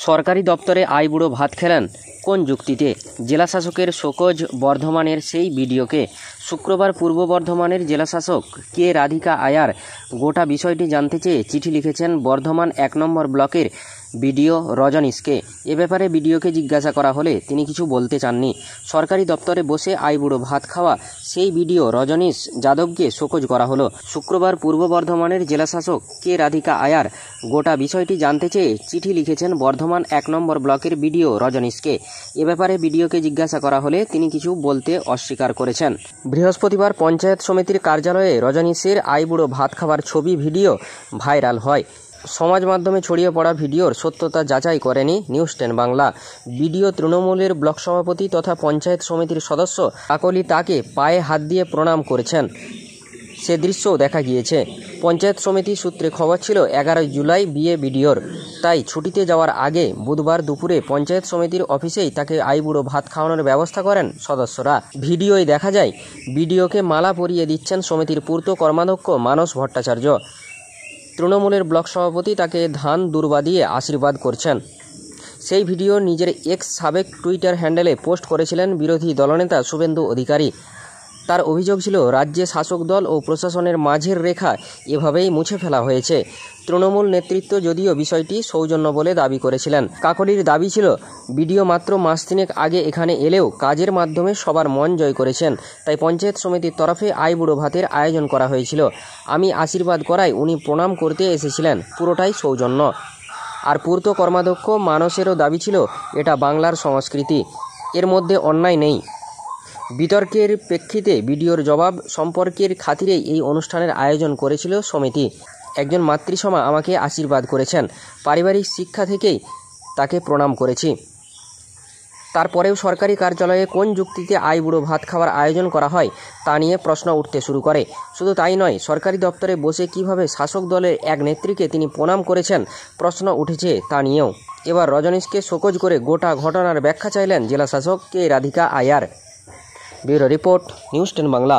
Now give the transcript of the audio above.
সরকারি দপ্তরে আইবুড়ো ভাত খেলেন কোন যুক্তিতে? জেলাশাসকের শোকজ বর্ধমানের সেই ভিডিওকে শুক্রবার পূর্ব বর্ধমানের জেলাশাসক কে রাধিকা আয়ার গোটা বিষয়টি জানতে চেয়ে চিঠি লিখেছেন বর্ধমান ১ নম্বর ব্লকের বিডিও রজনীশকে। এ ব্যাপারে বিডিওকে জিজ্ঞাসা করা হলে তিনি কিছু বলতে চাননি। সরকারি দপ্তরে বসে আইবুড়ো ভাত খাওয়া সেই ভিডিও রজনীশ যাদবকে শোকজ করা হলো। শুক্রবার পূর্ব বর্ধমানের জেলাশাসক কে রাধিকা আয়ার গোটা বিষয়টি জানতে চেয়ে চিঠি লিখেছেন বর্ধমান ১ নম্বর ব্লকের বিডিও রজনীশকে। এ ব্যাপারে বিডিওকে জিজ্ঞাসা করা হলে তিনি কিছু বলতে অস্বীকার করেছেন। বৃহস্পতিবার পঞ্চায়েত সমিতির কার্যালয়ে রজনীশের আইবুড়ো ভাত খাওয়ার ছবি ভিডিও ভাইরাল হয়। সমাজ মাধ্যমে ছড়িয়ে পড়া ভিডিওর সত্যতা যাচাই করেনি নিউজ 10 বাংলা। ভিডিও তৃণমূলের ব্লক সভাপতি তথা পঞ্চায়েত সমিতির সদস্য কাকলি তাকে পায়ে হাত দিয়ে প্রণাম করেছেন, সে দৃশ্যও দেখা গিয়েছে। পঞ্চায়েত সমিতি সূত্রে খবর ছিল ১১ জুলাই বিয়ে ভিডিওর, তাই ছুটিতে যাওয়ার আগে বুধবার দুপুরে পঞ্চায়েত সমিতির অফিসেই তাকে আইবুড়ো ভাত খাওয়ানোর ব্যবস্থা করেন সদস্যরা। ভিডিওয় দেখা যায় ভিডিওকে মালা পরিয়ে দিচ্ছেন সমিতির পূর্ত কর্মাধ্যক্ষ মানস ভট্টাচার্য। তৃণমূলের ব্লক সভাপতি তাকে ধান দুর্বা দিয়ে আশীর্বাদ করছেন। সেই ভিডিও নিজের এক্স সাবেক টুইটার হ্যান্ডেলে পোস্ট করেছিলেন বিরোধী দলনেতা শুভেন্দু অধিকারী। তার অভিযোগ ছিল রাজ্যে শাসক দল ও প্রশাসনের মাঝের রেখা এভাবেই মুছে ফেলা হয়েছে। তৃণমূল নেতৃত্ব যদিও বিষয়টি সৌজন্য বলে দাবি করেছিলেন। কাকলির দাবি ছিল ভিডিও মাত্র মাস তিনেক আগে এখানে এলেও কাজের মাধ্যমে সবার মন জয় করেছেন, তাই পঞ্চায়েত সমিতির তরফে আইবুড়ো ভাতের আয়োজন করা হয়েছিল। আমি আশীর্বাদ করায় উনি প্রণাম করতে এসেছিলেন, পুরোটাই সৌজন্য। আর পূর্ত কর্মাধ্যক্ষ মানসেরও দাবি ছিল এটা বাংলার সংস্কৃতি, এর মধ্যে অন্যায় নেই। বিতর্কের প্রেক্ষিতে ভিডিওর জবাব সম্পর্কের খাতিরেই এই অনুষ্ঠানের আয়োজন করেছিল সমিতি। একজন মাতৃসমা আমাকে আশীর্বাদ করেছেন, পারিবারিক শিক্ষা থেকেই তাকে প্রণাম করেছি। তারপরেও সরকারি কার্যালয়ে কোন যুক্তিতে আইবুড়ো ভাত খাওয়ার আয়োজন করা হয় তা নিয়ে প্রশ্ন উঠতে শুরু করে। শুধু তাই নয়, সরকারি দপ্তরে বসে কিভাবে শাসক দলের এক নেত্রীকে তিনি প্রণাম করেছেন প্রশ্ন উঠেছে তা নিয়েও। এবার রজনীশকে শোকজ করে গোটা ঘটনার ব্যাখ্যা চাইলেন জেলাশাসক K Radhika Aiyar. Bureau report, news 10 Bangla.